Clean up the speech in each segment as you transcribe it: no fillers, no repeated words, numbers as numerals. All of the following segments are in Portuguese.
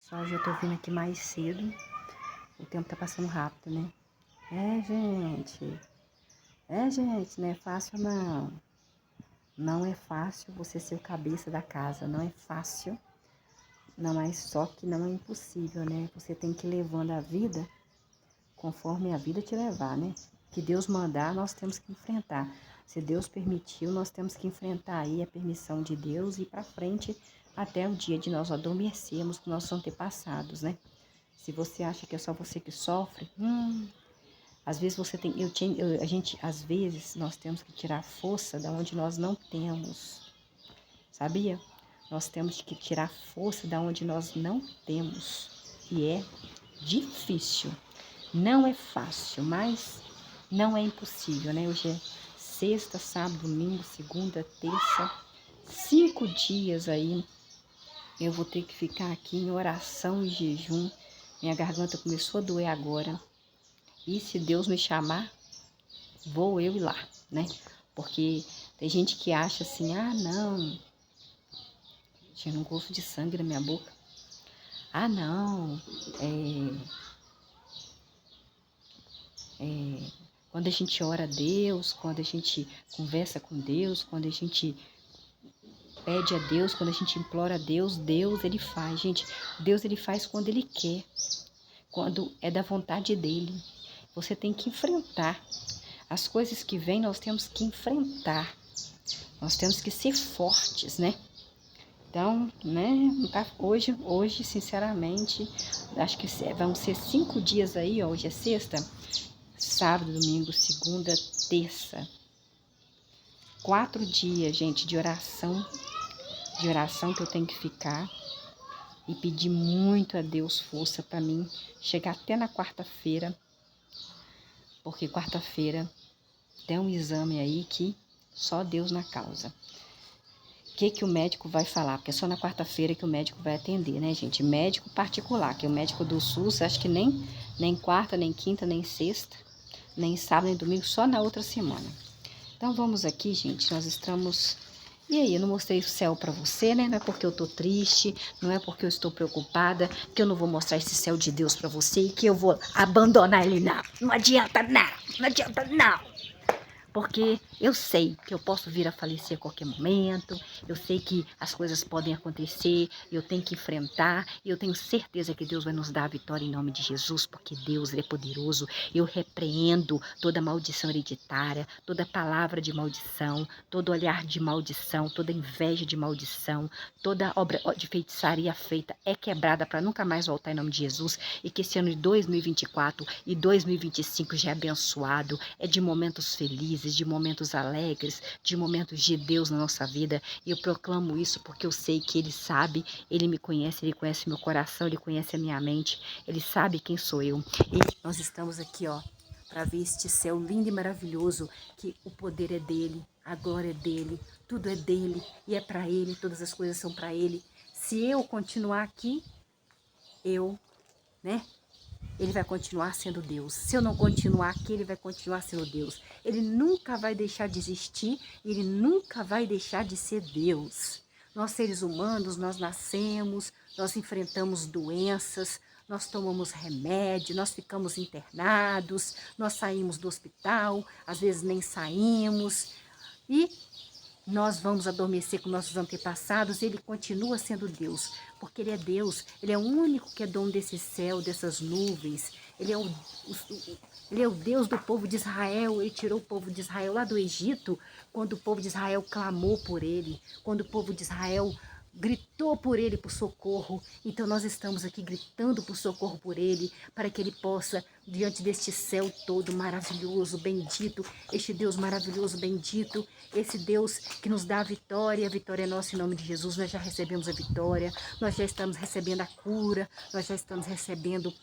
Pessoal, já tô vindo aqui mais cedo. O tempo tá passando rápido, né? Gente. Gente, não é fácil não. Não é fácil você ser o cabeça da casa. Não é fácil. Não é só que não é impossível, né? Você tem que ir levando a vida conforme a vida te levar, né? Que Deus mandar, nós temos que enfrentar. Se Deus permitiu, nós temos que enfrentar aí a permissão de Deus e ir para frente até o dia de nós adormecermos com nossos antepassados, né? Se você acha que é só você que sofre, às vezes você tem, às vezes nós temos que tirar força da onde nós não temos, sabia? Nós temos que tirar força da onde nós não temos e é difícil, não é fácil, mas não é impossível, né? Hoje é sexta, sábado, domingo, segunda, terça, 5 dias aí. Eu vou ter que ficar aqui em oração e jejum. Minha garganta começou a doer agora. E se Deus me chamar, vou eu ir lá, né? Porque tem gente que acha assim, não, tinha um gosto de sangue na minha boca. Não, quando a gente ora a Deus, quando a gente conversa com Deus, quando a gente pede a Deus, quando a gente implora a Deus, Deus ele faz, gente. Deus ele faz quando ele quer, quando é da vontade dele. Você tem que enfrentar. As coisas que vêm, nós temos que enfrentar. Nós temos que ser fortes, né? Então, né? Hoje, sinceramente, acho que vão ser 5 dias aí, ó. Hoje é sexta, sábado, domingo, segunda, terça. 4 dias, gente, de oração que eu tenho que ficar e pedir muito a Deus força para mim chegar até na quarta-feira, porque quarta-feira tem um exame aí que só Deus na causa. O que o médico vai falar? Porque é só na quarta-feira que o médico vai atender, né, gente? Médico particular, que o médico do SUS, acho que nem quarta, nem quinta, nem sexta, nem sábado, nem domingo, só na outra semana. Então vamos aqui, gente, nós estamos... E aí, eu não mostrei o céu para você, né? Não é porque eu tô triste, não é porque eu estou preocupada, que eu não vou mostrar esse céu de Deus para você e que eu vou abandonar ele, não. Não adianta não, não adianta não. Porque eu sei que eu posso vir a falecer a qualquer momento, eu sei que as coisas podem acontecer, eu tenho que enfrentar, e eu tenho certeza que Deus vai nos dar a vitória em nome de Jesus, porque Deus ele é poderoso. Eu repreendo toda maldição hereditária, toda palavra de maldição, todo olhar de maldição, toda inveja de maldição, toda obra de feitiçaria feita é quebrada para nunca mais voltar em nome de Jesus, e que esse ano de 2024 e 2025 já é abençoado, é de momentos felizes, de momentos alegres, de momentos de Deus na nossa vida. E eu proclamo isso porque eu sei que Ele sabe, Ele me conhece, Ele conhece meu coração, Ele conhece a minha mente, Ele sabe quem sou eu. E nós estamos aqui, ó, para ver este céu lindo e maravilhoso, que o poder é dEle, a glória é dEle, tudo é dEle e é para Ele, todas as coisas são para Ele. Se eu continuar aqui, né? Ele vai continuar sendo Deus. Se eu não continuar aqui, ele vai continuar sendo Deus. Ele nunca vai deixar de existir, ele nunca vai deixar de ser Deus. Nós, seres humanos, nós nascemos, nós enfrentamos doenças, nós tomamos remédio, nós ficamos internados, nós saímos do hospital, às vezes nem saímos, e nós vamos adormecer com nossos antepassados, ele continua sendo Deus, porque ele é Deus, ele é o único que é dono desse céu, dessas nuvens, ele é o Deus do povo de Israel, ele tirou o povo de Israel lá do Egito, quando o povo de Israel clamou por ele, quando o povo de Israel gritou por ele por socorro. Então nós estamos aqui gritando por socorro por ele, para que ele possa, diante deste céu todo maravilhoso, bendito, este Deus maravilhoso, bendito, esse Deus que nos dá a vitória é nossa em nome de Jesus. Nós já recebemos a vitória, nós já estamos recebendo a cura, nós já estamos recebendo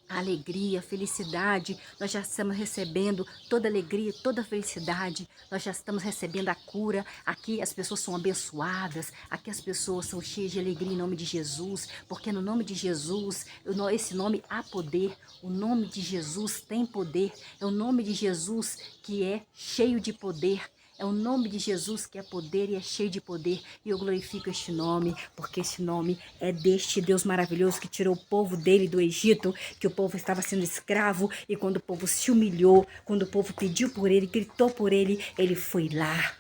a alegria, a felicidade, nós já estamos recebendo toda alegria, toda felicidade, nós já estamos recebendo a cura. Aqui as pessoas são abençoadas, aqui as pessoas são cheias de alegria em nome de Jesus, porque no nome de Jesus, esse nome há poder, o nome de Jesus tem poder, é o nome de Jesus que é cheio de poder. É o nome de Jesus que é poder e é cheio de poder. E eu glorifico este nome, porque este nome é deste Deus maravilhoso que tirou o povo dele do Egito, que o povo estava sendo escravo. E quando o povo se humilhou, quando o povo pediu por ele, gritou por ele, ele foi lá.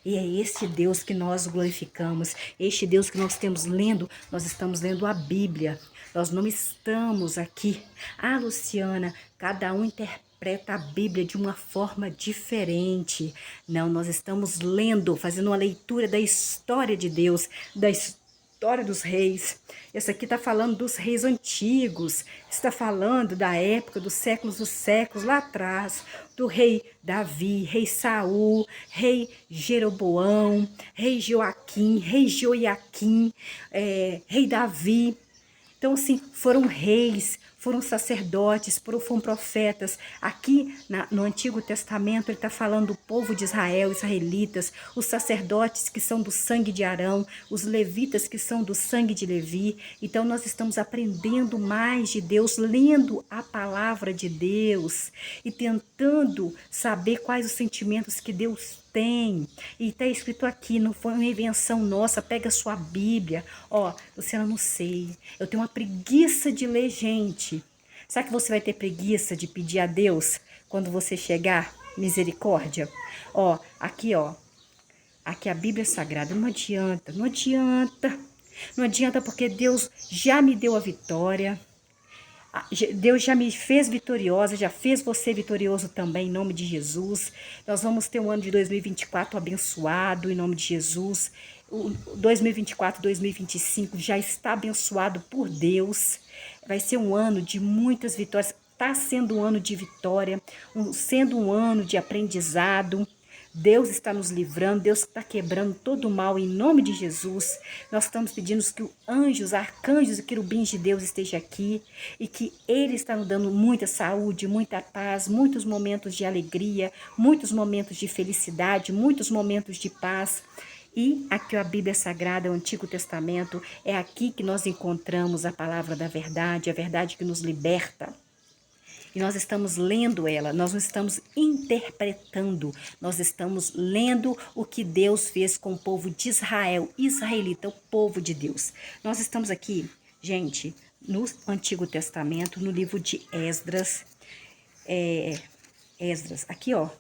E é este Deus que nós glorificamos, este Deus que nós temos lendo, nós estamos lendo a Bíblia. Nós não estamos aqui. Ah, Luciana, cada um interpreta a Bíblia de uma forma diferente. Não, nós estamos lendo, fazendo uma leitura da história de Deus, da história dos reis. Essa aqui está falando dos reis antigos, está falando da época dos séculos lá atrás, do rei Davi, rei Saul, rei Jeroboão, rei Joaquim, rei Joiaquim, rei Davi. Então, assim, foram reis, foram sacerdotes, foram profetas. Aqui no Antigo Testamento, ele está falando do povo de Israel, israelitas, os sacerdotes que são do sangue de Arão, os levitas que são do sangue de Levi. Então, nós estamos aprendendo mais de Deus, lendo a palavra de Deus e tentando saber quais os sentimentos que Deus tem. E está escrito aqui, não foi uma invenção nossa. Pega a sua Bíblia. Ó, Luciana, não sei. Eu tenho uma preguiça de ler, gente. Sabe que você vai ter preguiça de pedir a Deus quando você chegar? Misericórdia. Ó, aqui, ó. Aqui a Bíblia Sagrada. Não adianta, não adianta. Não adianta porque Deus já me deu a vitória. Deus já me fez vitoriosa, já fez você vitorioso também, em nome de Jesus. Nós vamos ter um ano de 2024 abençoado, em nome de Jesus. O 2024, 2025 já está abençoado por Deus. Vai ser um ano de muitas vitórias. Está sendo um ano de vitória, sendo um ano de aprendizado. Deus está nos livrando, Deus está quebrando todo o mal em nome de Jesus. Nós estamos pedindo que os anjos, arcanjos e querubins de Deus estejam aqui e que Ele está nos dando muita saúde, muita paz, muitos momentos de alegria, muitos momentos de felicidade, muitos momentos de paz. E aqui a Bíblia Sagrada, o Antigo Testamento, é aqui que nós encontramos a palavra da verdade, a verdade que nos liberta. E nós estamos lendo ela, nós não estamos interpretando, nós estamos lendo o que Deus fez com o povo de Israel, israelita, o povo de Deus. Nós estamos aqui, gente, no Antigo Testamento, no livro de Esdras. Esdras, aqui ó.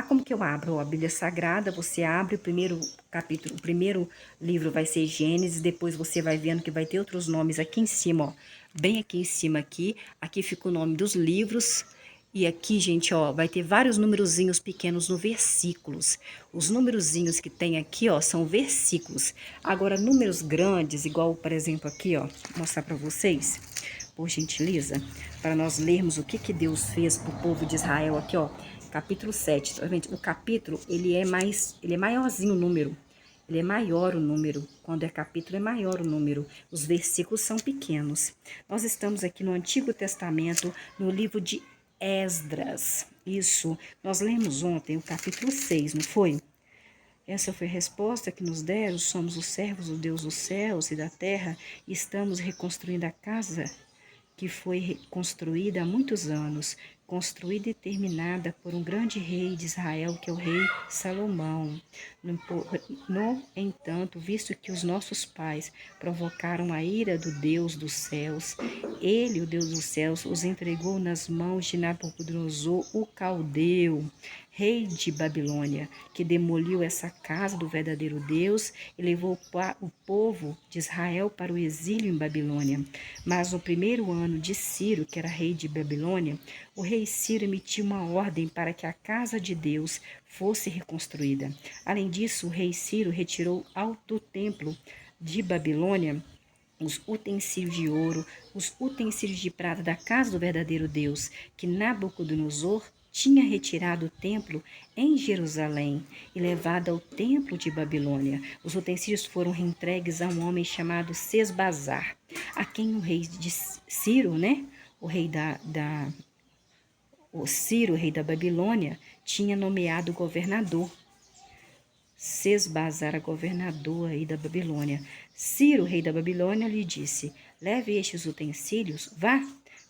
Como que eu abro? Ó, a Bíblia Sagrada, você abre o primeiro capítulo, o primeiro livro vai ser Gênesis, depois você vai vendo que vai ter outros nomes aqui em cima, ó. Bem aqui em cima aqui fica o nome dos livros. E aqui, gente, ó, vai ter vários numerozinhos pequenos no versículos. Os numerozinhos que tem aqui, ó, são versículos. Agora, números grandes, igual, por exemplo, aqui, ó, vou mostrar para vocês, por gentileza, para nós lermos o que Deus fez pro povo de Israel aqui, ó. Capítulo 7, o capítulo, ele é maiorzinho o número, ele é maior o número, quando é capítulo é maior o número, os versículos são pequenos. Nós estamos aqui no Antigo Testamento, no livro de Esdras, isso, nós lemos ontem o capítulo 6, não foi? Essa foi a resposta que nos deram, somos os servos do Deus dos céus e da terra, e estamos reconstruindo a casa que foi construída há muitos anos, construída e terminada por um grande rei de Israel, que é o rei Salomão. No entanto, visto que os nossos pais provocaram a ira do Deus dos céus, ele, o Deus dos céus, os entregou nas mãos de Nabucodonosor, o caldeu, rei de Babilônia, que demoliu essa casa do verdadeiro Deus e levou o povo de Israel para o exílio em Babilônia. Mas no primeiro ano de Ciro, que era rei de Babilônia, o rei Ciro emitiu uma ordem para que a casa de Deus fosse reconstruída. Além disso, o rei Ciro retirou do templo de Babilônia os utensílios de ouro, os utensílios de prata da casa do verdadeiro Deus, que Nabucodonosor tinha retirado o templo em Jerusalém e levado ao templo de Babilônia. Os utensílios foram entregues a um homem chamado Sesbazar, a quem o rei de Ciro, né, o Ciro, rei da Babilônia, tinha nomeado governador. Sesbazar, governador aí da Babilônia. Ciro, rei da Babilônia, lhe disse: leve estes utensílios, vá,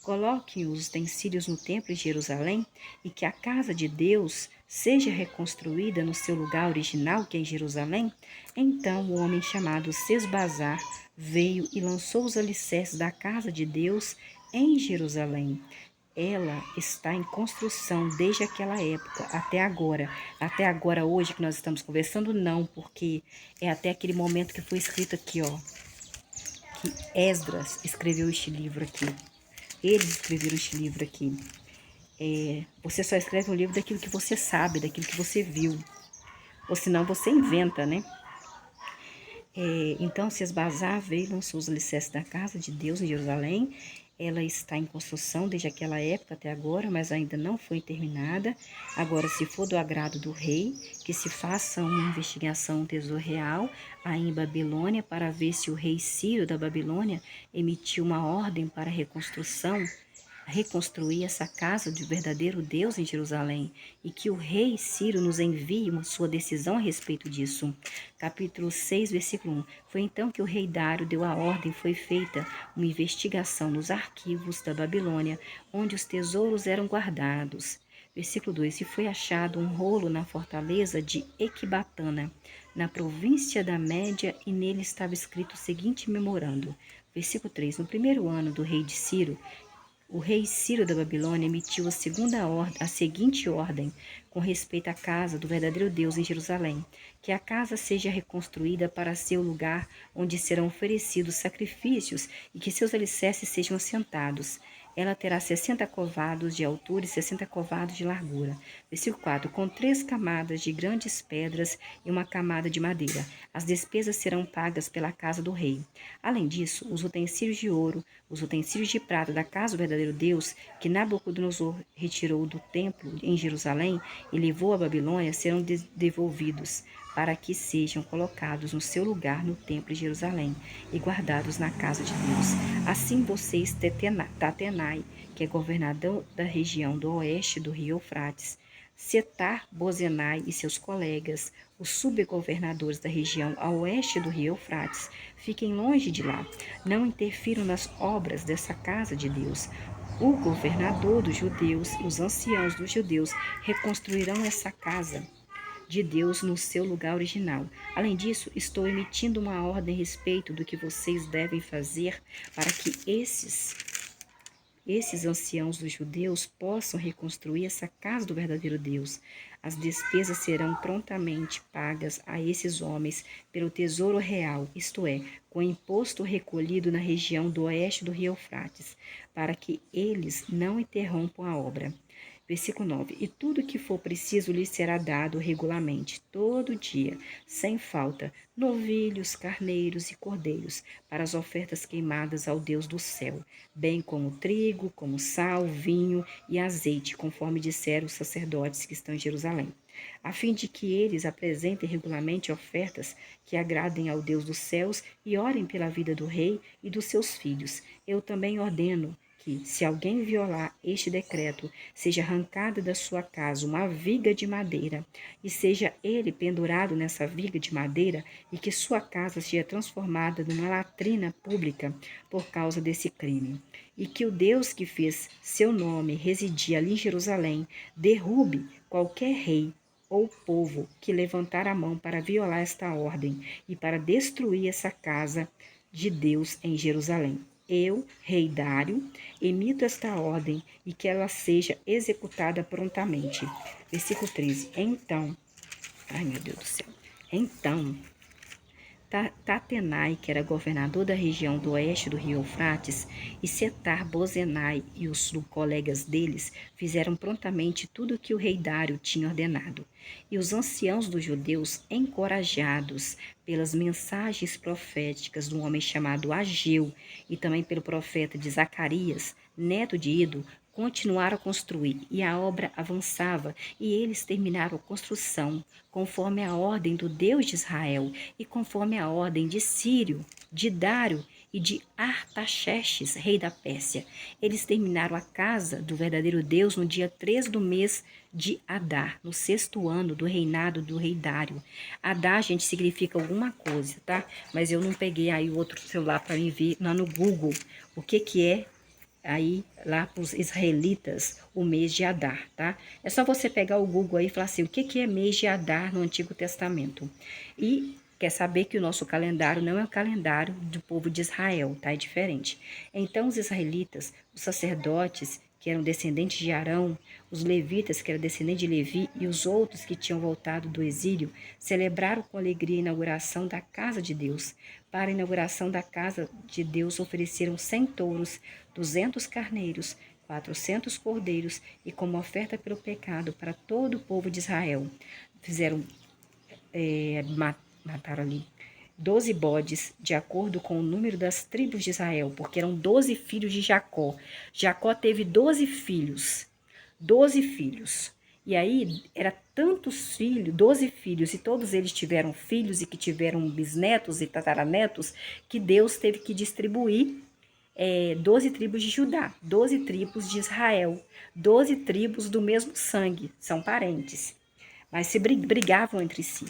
coloquem os utensílios no templo de Jerusalém, e que a casa de Deus seja reconstruída no seu lugar original, que é em Jerusalém, então o homem chamado Sesbazar veio e lançou os alicerces da casa de Deus em Jerusalém. Ela está em construção desde aquela época até agora. Até agora, hoje que nós estamos conversando, não, porque é até aquele momento que foi escrito aqui, ó, que Esdras escreveu este livro aqui. Eles escreveram este livro aqui. Você só escreve um livro daquilo que você sabe, daquilo que você viu. Ou senão você inventa, né? Então, Sesbazar veio e lançou os alicerces da casa de Deus em Jerusalém. Ela está em construção desde aquela época até agora, mas ainda não foi terminada. Agora, se for do agrado do rei, que se faça uma investigação no tesouro real aí em Babilônia para ver se o rei Ciro da Babilônia emitiu uma ordem para reconstruir essa casa de verdadeiro Deus em Jerusalém, e que o rei Ciro nos envie uma sua decisão a respeito disso. Capítulo 6, versículo 1. Foi então que o rei Dário deu a ordem, foi feita uma investigação nos arquivos da Babilônia, onde os tesouros eram guardados. Versículo 2. E foi achado um rolo na fortaleza de Equibatana, na província da Média, e nele estava escrito o seguinte memorando. Versículo 3. No primeiro ano do rei de Ciro, o rei Ciro da Babilônia emitiu a seguinte ordem com respeito à casa do verdadeiro Deus em Jerusalém: que a casa seja reconstruída para ser o lugar onde serão oferecidos sacrifícios e que seus alicerces sejam assentados. Ela terá 60 covados de altura e 60 covados de largura. Versículo 4. Com 3 camadas de grandes pedras e uma camada de madeira. As despesas serão pagas pela casa do rei. Além disso, os utensílios de ouro, os utensílios de prata da casa do verdadeiro Deus, que Nabucodonosor retirou do templo em Jerusalém e levou à Babilônia, serão devolvidos, para que sejam colocados no seu lugar no templo de Jerusalém e guardados na casa de Deus. Assim vocês, Tatenai, que é governador da região do oeste do rio Eufrates, Setar-Bozenai e seus colegas, os subgovernadores da região a oeste do rio Eufrates, fiquem longe de lá. Não interfiram nas obras dessa casa de Deus. O governador dos judeus e os anciãos dos judeus reconstruirão essa casa de Deus no seu lugar original. Além disso, estou emitindo uma ordem a respeito do que vocês devem fazer para que esses anciãos dos judeus possam reconstruir essa casa do verdadeiro Deus. As despesas serão prontamente pagas a esses homens pelo tesouro real, isto é, com o imposto recolhido na região do oeste do rio Eufrates, para que eles não interrompam a obra. Versículo 9. E tudo que for preciso lhes será dado regularmente, todo dia, sem falta, novilhos, carneiros e cordeiros, para as ofertas queimadas ao Deus do céu, bem como trigo, como sal, vinho e azeite, conforme disseram os sacerdotes que estão em Jerusalém, a fim de que eles apresentem regularmente ofertas que agradem ao Deus dos céus e orem pela vida do rei e dos seus filhos. Eu também ordeno que, se alguém violar este decreto, seja arrancada da sua casa uma viga de madeira, e seja ele pendurado nessa viga de madeira, e que sua casa seja transformada numa latrina pública por causa desse crime. E que o Deus que fez seu nome residir ali em Jerusalém derrube qualquer rei ou povo que levantar a mão para violar esta ordem e para destruir essa casa de Deus em Jerusalém. Eu, rei Dário, emito esta ordem e que ela seja executada prontamente. Versículo 13. Então, ai meu Deus do céu. Então, Tatenai, que era governador da região do oeste do rio Eufrates, e Setar-Bozenai e os colegas deles fizeram prontamente tudo o que o rei Dário tinha ordenado. E os anciãos dos judeus, encorajados pelas mensagens proféticas de um homem chamado Ageu e também pelo profeta de Zacarias, neto de Ido, continuaram a construir, e a obra avançava, e eles terminaram a construção, conforme a ordem do Deus de Israel, e conforme a ordem de Círio, de Dário e de Artaxerxes, rei da Pérsia. Eles terminaram a casa do verdadeiro Deus no dia 3 do mês de Adar, no 6º ano do reinado do rei Dário. Adar, gente, significa alguma coisa, tá? Mas eu não peguei aí o outro celular para me ver lá no Google o que é aí lá para os israelitas o mês de Adar, tá? É só você pegar o Google aí e falar assim, o que é mês de Adar no Antigo Testamento? E quer saber que o nosso calendário não é o calendário do povo de Israel, tá? É diferente. Então os israelitas, os sacerdotes, que eram descendentes de Arão, os levitas, que eram descendentes de Levi, e os outros que tinham voltado do exílio, celebraram com alegria a inauguração da casa de Deus. Para a inauguração da casa de Deus, ofereceram 100 touros, 200 carneiros, 400 cordeiros, e como oferta pelo pecado para todo o povo de Israel. Fizeram, mataram ali 12 bodes, de acordo com o número das tribos de Israel, porque eram 12 filhos de Jacó. Jacó teve 12 filhos. 12 filhos. E aí, era tantos filhos, 12 filhos, e todos eles tiveram filhos e que tiveram bisnetos e tataranetos, que Deus teve que distribuir 12 tribos de Judá, 12 tribos de Israel, 12 tribos do mesmo sangue, são parentes, mas se brigavam entre si.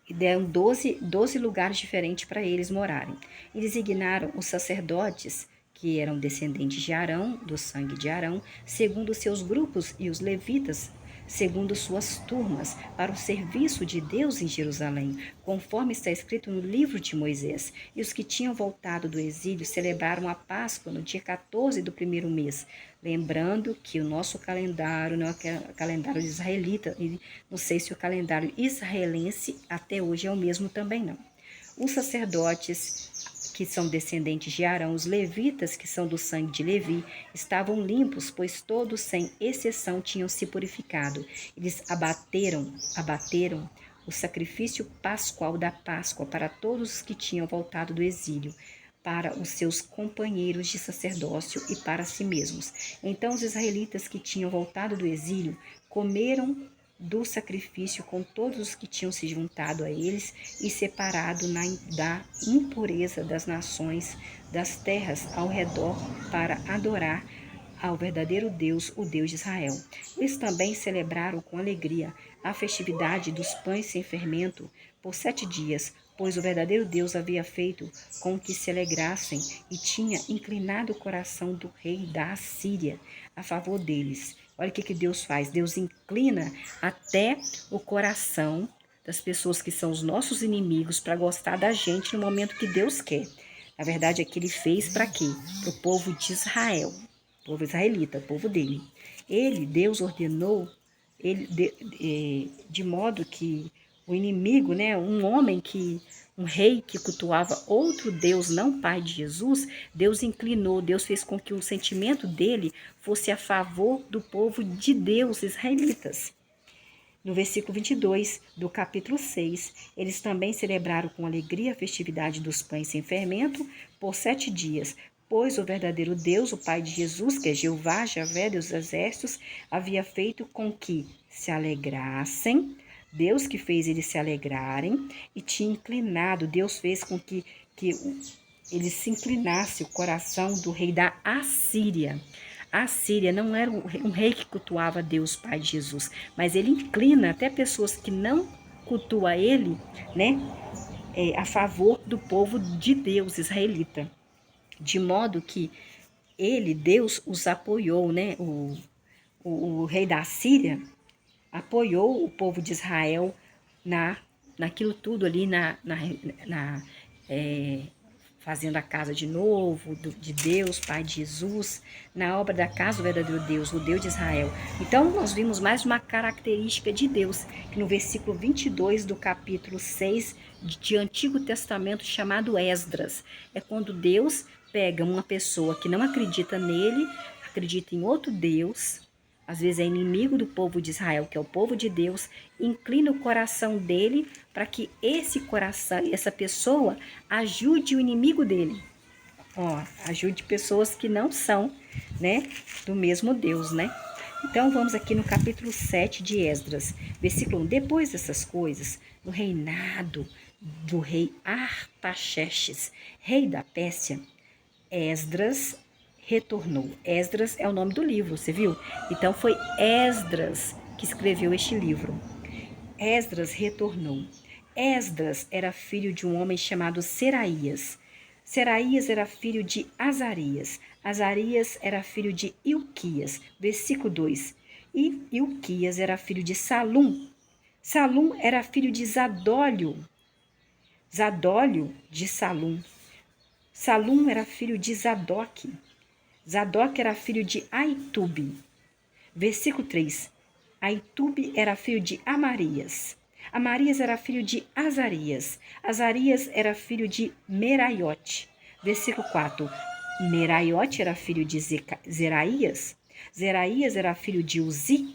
E deram 12 lugares diferentes para eles morarem. E designaram os sacerdotes, que eram descendentes de Arão, do sangue de Arão, segundo seus grupos, e os levitas, segundo suas turmas, para o serviço de Deus em Jerusalém, conforme está escrito no livro de Moisés. E os que tinham voltado do exílio celebraram a Páscoa no dia 14 do primeiro mês, lembrando que o nosso calendário não é o calendário israelita, e não sei se o calendário israelense até hoje é o mesmo também não. Os sacerdotes, que são descendentes de Arão, os levitas, que são do sangue de Levi, estavam limpos, pois todos, sem exceção, tinham se purificado. Eles abateram o sacrifício pascual da Páscoa para todos os que tinham voltado do exílio, para os seus companheiros de sacerdócio e para si mesmos. Então os israelitas que tinham voltado do exílio comeram do sacrifício com todos os que tinham se juntado a eles e separado da impureza das nações das terras ao redor para adorar ao verdadeiro Deus, o Deus de Israel. Eles também celebraram com alegria a festividade dos pães sem fermento por 7 dias, pois o verdadeiro Deus havia feito com que se alegrassem e tinha inclinado o coração do rei da Assíria a favor deles. Olha o que Deus faz. Deus inclina até o coração das pessoas que são os nossos inimigos para gostar da gente no momento que Deus quer. Na verdade, é que ele fez para quê? Para o povo de Israel, o povo israelita, o povo dele. Deus ordenou, de modo que o inimigo, né, um rei que cultuava outro Deus, não pai de Jesus, Deus inclinou, Deus fez com que o sentimento dele fosse a favor do povo de Deus, israelitas. No versículo 22 do capítulo 6, eles também celebraram com alegria a festividade dos pães sem fermento por 7 dias, pois o verdadeiro Deus, o Pai de Jesus, que é Jeová, Javé dos exércitos, havia feito com que se alegrassem. Deus que fez eles se alegrarem e tinha inclinado, Deus fez com que ele se inclinasse o coração do rei da Assíria. A Síria não era um rei que cultuava Deus, Pai de Jesus, mas ele inclina até pessoas que não cultuam ele, né, a favor do povo de Deus, israelita. De modo que Deus os apoiou, né, o rei da Síria apoiou o povo de Israel naquilo tudo ali, fazendo a casa de novo, de Deus, Pai de Jesus, na obra da casa do verdadeiro Deus, o Deus de Israel. Então, nós vimos mais uma característica de Deus, que no versículo 22 do capítulo 6 de Antigo Testamento, chamado Esdras, é quando Deus pega uma pessoa que não acredita nele, acredita em outro Deus, às vezes é inimigo do povo de Israel, que é o povo de Deus, inclina o coração dele para que esse coração, essa pessoa, ajude o inimigo dele. Ajude pessoas que não são, né, do mesmo Deus, né? Então, vamos aqui no capítulo 7 de Esdras, versículo 1. Depois dessas coisas, no reinado do rei Artaxerxes, rei da Pérsia, Esdras retornou. Esdras é o nome do livro, você viu? Então foi Esdras que escreveu este livro. Esdras retornou. Esdras era filho de um homem chamado Seraías. Seraías era filho de Azarias. Azarias era filho de Ilquias. Versículo 2. E Ilquias era filho de Salum. Salum era filho de Zadólio. Zadólio de Salum. Salum era filho de Zadok. Zadok era filho de Aitube. Versículo 3. Aitube era filho de Amarias. Amarias era filho de Azarias. Azarias era filho de Meraiote. Versículo 4. Meraiote era filho de Zeraías. Zeraías era filho de Uzi.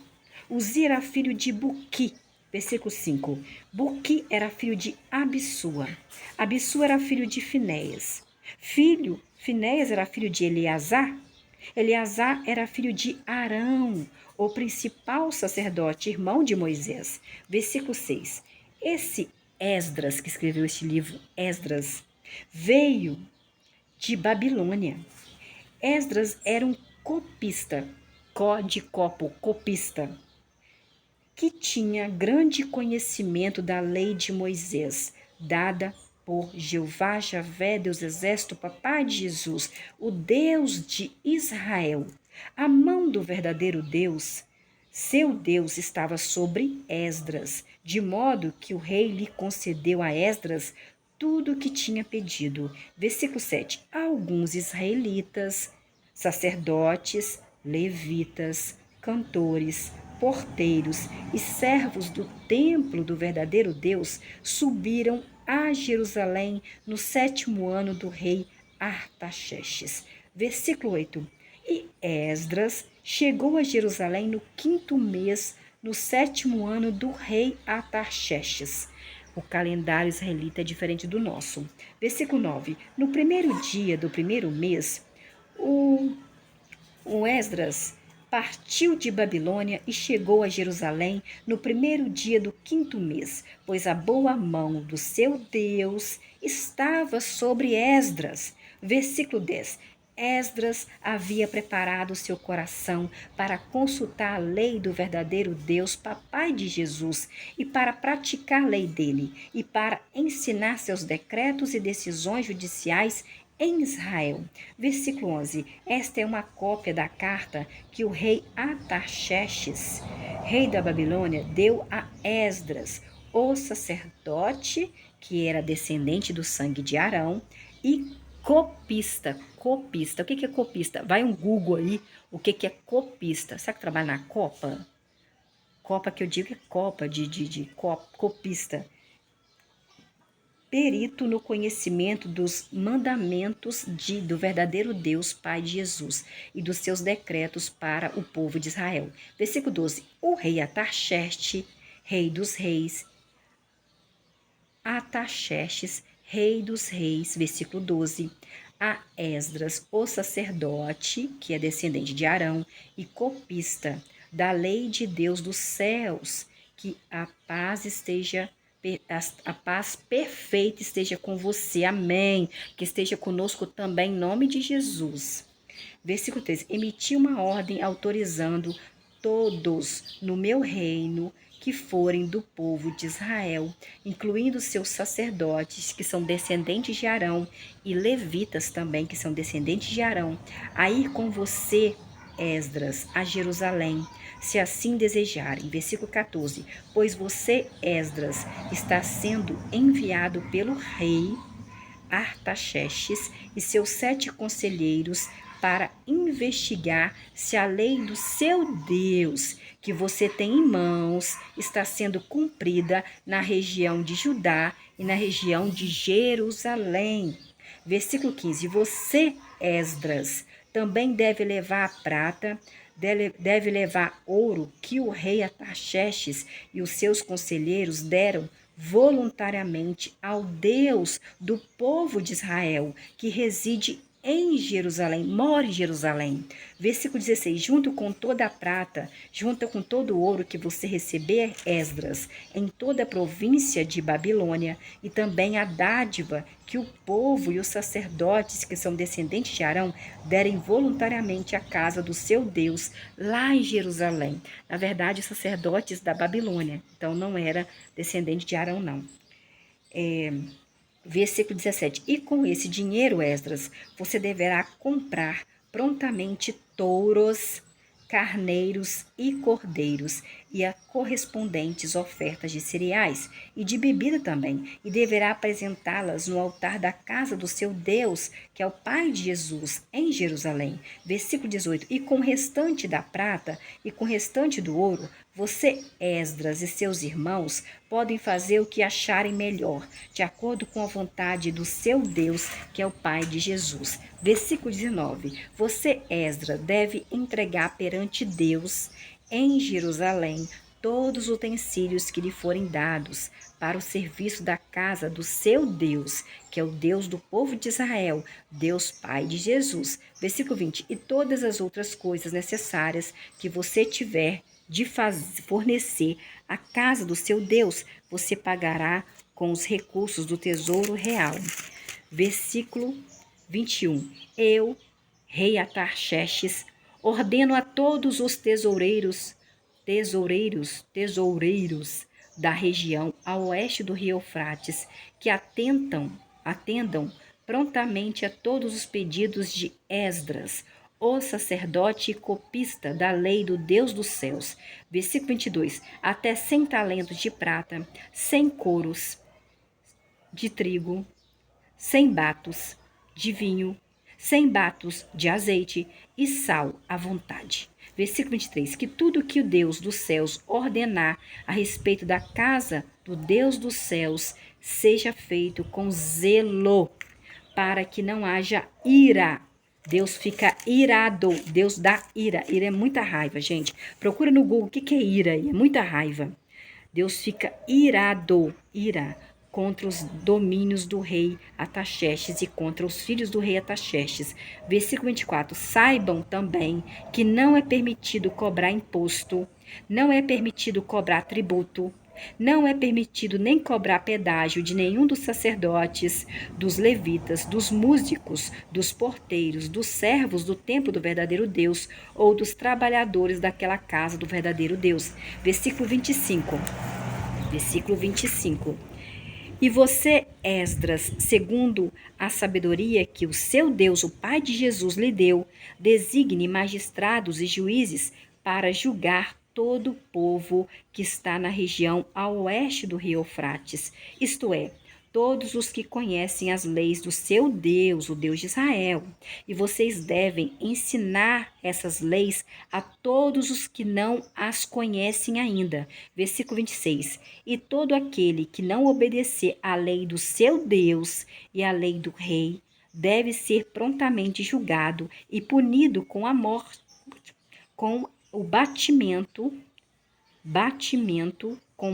Uzi era filho de Buqui. Versículo 5. Buqui era filho de Abissua. Abissua era filho de Finéias. Finéias era filho de Eleazar. Eleazar era filho de Arão, o principal sacerdote, irmão de Moisés. Versículo 6. Esse Esdras, que escreveu este livro, Esdras, veio de Babilônia. Esdras era um copista, de copo, copista, que tinha grande conhecimento da lei de Moisés, dada por Jeová, Javé, Deus Exército, Papai de Jesus, o Deus de Israel. A mão do verdadeiro Deus, seu Deus, estava sobre Esdras, de modo que o rei lhe concedeu a Esdras tudo o que tinha pedido. Versículo 7. Alguns israelitas, sacerdotes, levitas, cantores, porteiros e servos do templo do verdadeiro Deus subiram a Jerusalém no 7º ano do rei Artaxerxes. Versículo 8. E Esdras chegou a Jerusalém no 5º mês, no 7º ano do rei Artaxerxes. O calendário israelita é diferente do nosso. Versículo 9. No primeiro dia do primeiro mês, o Esdras partiu de Babilônia e chegou a Jerusalém no primeiro dia do 5º mês, pois a boa mão do seu Deus estava sobre Esdras. Versículo 10. Esdras havia preparado seu coração para consultar a lei do verdadeiro Deus, Papai de Jesus, e para praticar a lei dele, e para ensinar seus decretos e decisões judiciais em Israel. Versículo 11. Esta é uma cópia da carta que o rei Artaxerxes, rei da Babilônia, deu a Esdras, o sacerdote, que era descendente do sangue de Arão, e copista. Copista. O que é copista? Vai um Google aí, o que é copista. Sabe que trabalha na copa? Copa que eu digo é copa de copista. Perito no conhecimento dos mandamentos do verdadeiro Deus, Pai de Jesus, e dos seus decretos para o povo de Israel. Versículo 12. O rei Artaxerxes, rei dos reis, Artaxerxes, rei dos reis, versículo 12, a Esdras, o sacerdote, que é descendente de Arão, e copista da lei de Deus dos céus, que a paz perfeita esteja com você, amém, que esteja conosco também, em nome de Jesus. Versículo 13, emiti uma ordem autorizando todos no meu reino que forem do povo de Israel, incluindo seus sacerdotes, que são descendentes de Arão, e levitas também, que são descendentes de Arão, a ir com você, Esdras, a Jerusalém, se assim desejarem. Versículo 14. Pois você, Esdras, está sendo enviado pelo rei Artaxerxes e seus 7 conselheiros para investigar se a lei do seu Deus, que você tem em mãos, está sendo cumprida na região de Judá e na região de Jerusalém. Versículo 15. Você, Esdras, também deve levar a prata, deve levar ouro que o rei Artaxerxes e os seus conselheiros deram voluntariamente ao Deus do povo de Israel, que reside em Jerusalém, mora em Jerusalém. Versículo 16, junto com toda a prata, junto com todo o ouro que você receber, Esdras, em toda a província de Babilônia, e também a dádiva que o povo e os sacerdotes, que são descendentes de Arão, derem voluntariamente à casa do seu Deus, lá em Jerusalém. Na verdade, sacerdotes da Babilônia, então não era descendente de Arão, não. Versículo 17. E com esse dinheiro, Esdras, você deverá comprar prontamente touros, carneiros e cordeiros, e a correspondentes ofertas de cereais e de bebida também, e deverá apresentá-las no altar da casa do seu Deus, que é o Pai de Jesus, em Jerusalém. Versículo 18. E com o restante da prata e com o restante do ouro, você, Esdras, e seus irmãos podem fazer o que acharem melhor, de acordo com a vontade do seu Deus, que é o Pai de Jesus. Versículo 19. Você, Esdras, deve entregar perante Deus, em Jerusalém, todos os utensílios que lhe forem dados para o serviço da casa do seu Deus, que é o Deus do povo de Israel, Deus Pai de Jesus. Versículo 20. E todas as outras coisas necessárias que você tiver de fornecer à casa do seu Deus, você pagará com os recursos do tesouro real. Versículo 21. Eu, rei Atarxerxes, ordeno a todos os tesoureiros da região a oeste do rio Eufrates, que atendam prontamente a todos os pedidos de Esdras, o sacerdote e copista da lei do Deus dos céus. Versículo 22. Até 100 talentos de prata, 100 coros de trigo, 100 batos de vinho, 100 batos de azeite e sal à vontade. Versículo 23. Que tudo que o Deus dos céus ordenar a respeito da casa do Deus dos céus seja feito com zelo, para que não haja ira. Deus fica irado, Deus dá ira. Ira é muita raiva, gente. Procura no Google o que é ira, é muita raiva. Deus fica irado, ira, contra os domínios do rei Ataxerxes e contra os filhos do rei Ataxerxes. Versículo 24. Saibam também que não é permitido cobrar imposto, não é permitido cobrar tributo, não é permitido nem cobrar pedágio de nenhum dos sacerdotes, dos levitas, dos músicos, dos porteiros, dos servos do templo do verdadeiro Deus ou dos trabalhadores daquela casa do verdadeiro Deus. Versículo 25. Versículo 25. E você, Esdras, segundo a sabedoria que o seu Deus, o Pai de Jesus, lhe deu, designe magistrados e juízes para julgar todo o povo que está na região a oeste do rio Eufrates, isto é, todos os que conhecem as leis do seu Deus, o Deus de Israel. E vocês devem ensinar essas leis a todos os que não as conhecem ainda. Versículo 26. E todo aquele que não obedecer à lei do seu Deus e à lei do rei deve ser prontamente julgado e punido com a morte, com o batimento com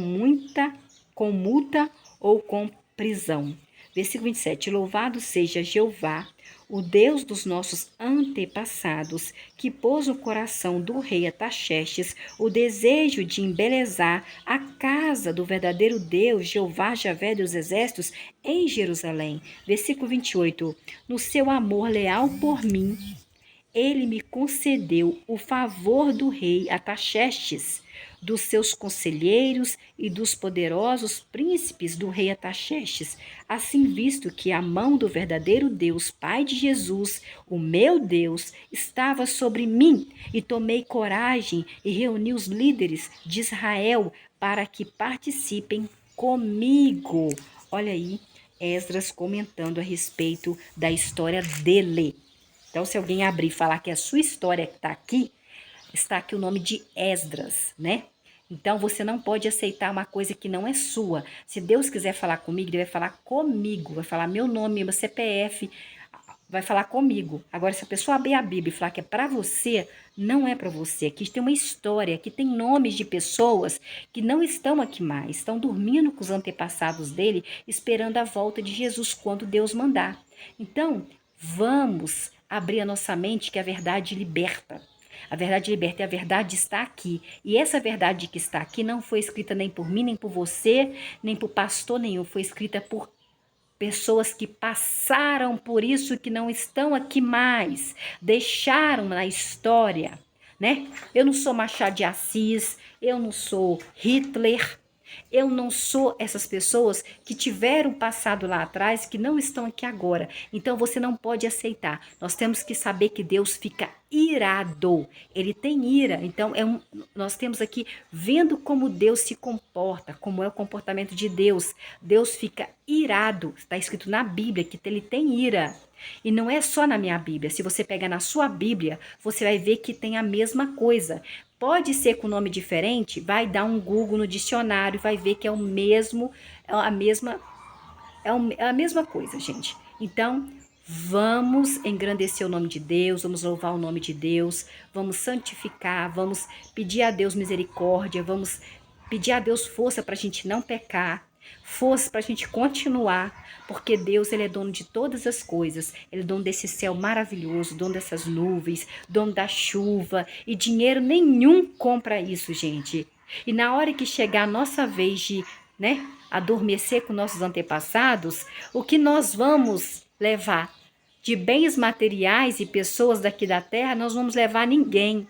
multa ou com prisão. Versículo 27. Louvado seja Jeová, o Deus dos nossos antepassados, que pôs no coração do rei Ataxerxes o desejo de embelezar a casa do verdadeiro Deus, Jeová, Javé dos exércitos, em Jerusalém. Versículo 28. No seu amor leal por mim, ele me concedeu o favor do rei Ataxerxes, dos seus conselheiros e dos poderosos príncipes do rei Ataxerxes, assim visto que a mão do verdadeiro Deus, Pai de Jesus, o meu Deus, estava sobre mim, e tomei coragem e reuni os líderes de Israel para que participem comigo. Olha aí, Esdras comentando a respeito da história dele. Então, se alguém abrir e falar que a sua história está aqui o nome de Esdras, né? Então, você não pode aceitar uma coisa que não é sua. Se Deus quiser falar comigo, Ele vai falar comigo, vai falar meu nome, meu CPF, vai falar comigo. Agora, se a pessoa abrir a Bíblia e falar que é para você, não é para você. Aqui tem uma história, aqui tem nomes de pessoas que não estão aqui mais, estão dormindo com os antepassados dele, esperando a volta de Jesus quando Deus mandar. Então, vamos abrir a nossa mente, que a verdade liberta. A verdade liberta, e a verdade está aqui. E essa verdade que está aqui não foi escrita nem por mim, nem por você, nem por pastor nenhum. Foi escrita por pessoas que passaram por isso, que não estão aqui mais. Deixaram na história, né? Eu não sou Machado de Assis, eu não sou Hitler, Eu não sou essas pessoas que tiveram passado lá atrás, que não estão aqui agora. Então você não pode aceitar. Nós temos que saber que Deus fica irado. Ele tem ira. Então nós temos aqui vendo como Deus se comporta, como é o comportamento de Deus. Deus fica irado. Está escrito na Bíblia que ele tem ira. E não é só na minha Bíblia. Se você pegar na sua Bíblia, você vai ver que tem a mesma coisa. Pode ser com nome diferente, vai dar um Google no dicionário, vai ver que é o mesmo, é a mesma coisa, gente. Então, vamos engrandecer o nome de Deus, vamos louvar o nome de Deus, vamos santificar, vamos pedir a Deus misericórdia, vamos pedir a Deus força para a gente não pecar, força para a gente continuar, porque Deus, ele é dono de todas as coisas. Ele é dono desse céu maravilhoso, dono dessas nuvens, dono da chuva, e dinheiro nenhum compra isso, gente. E na hora que chegar a nossa vez de, adormecer com nossos antepassados, o que nós vamos levar de bens materiais e pessoas daqui da terra, nós vamos levar ninguém.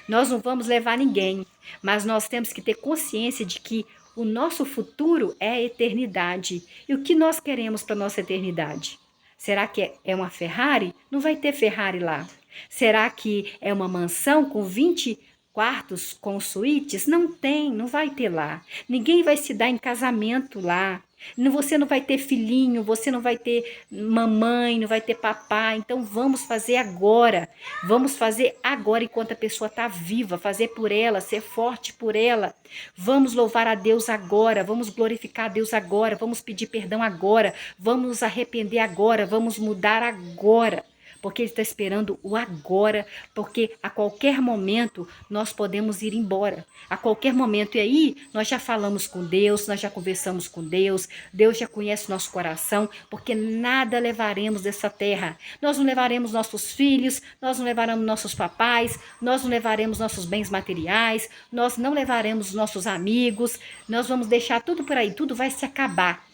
Nós não vamos levar ninguém, mas nós temos que ter consciência de que o nosso futuro é a eternidade. E o que nós queremos para a nossa eternidade? Será que é uma Ferrari? Não vai ter Ferrari lá. Será que é uma mansão com 20 quartos com suítes? Não tem, não vai ter lá. Ninguém vai se dar em casamento lá. Você não vai ter filhinho, você não vai ter mamãe, não vai ter papai. Então vamos fazer agora. Vamos fazer agora enquanto a pessoa está viva, fazer por ela, ser forte por ela. Vamos louvar a Deus agora, vamos glorificar a Deus agora, vamos pedir perdão agora, vamos nos arrepender agora, vamos mudar agora. Porque Ele está esperando o agora, porque a qualquer momento nós podemos ir embora, a qualquer momento. E aí nós já falamos com Deus, nós já conversamos com Deus, Deus já conhece nosso coração, porque nada levaremos dessa terra. Nós não levaremos nossos filhos, nós não levaremos nossos papais, nós não levaremos nossos bens materiais, nós não levaremos nossos amigos, nós vamos deixar tudo por aí, tudo vai se acabar.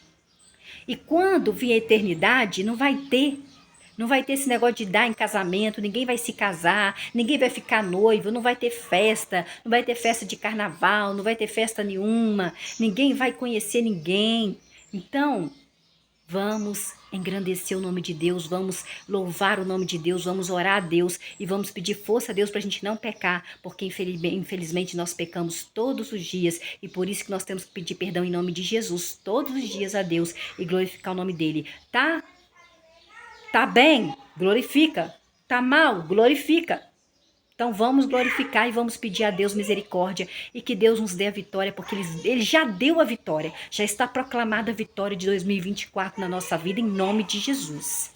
E quando vier a eternidade, não vai ter esse negócio de dar em casamento, ninguém vai se casar, ninguém vai ficar noivo, não vai ter festa, não vai ter festa de carnaval, não vai ter festa nenhuma, ninguém vai conhecer ninguém. Então, vamos engrandecer o nome de Deus, vamos louvar o nome de Deus, vamos orar a Deus e vamos pedir força a Deus para a gente não pecar, porque infelizmente nós pecamos todos os dias e por isso que nós temos que pedir perdão em nome de Jesus todos os dias a Deus e glorificar o nome dele, tá? Tá bem? Glorifica. Tá mal? Glorifica. Então vamos glorificar e vamos pedir a Deus misericórdia e que Deus nos dê a vitória, porque Ele já deu a vitória. Já está proclamada a vitória de 2024 na nossa vida, em nome de Jesus.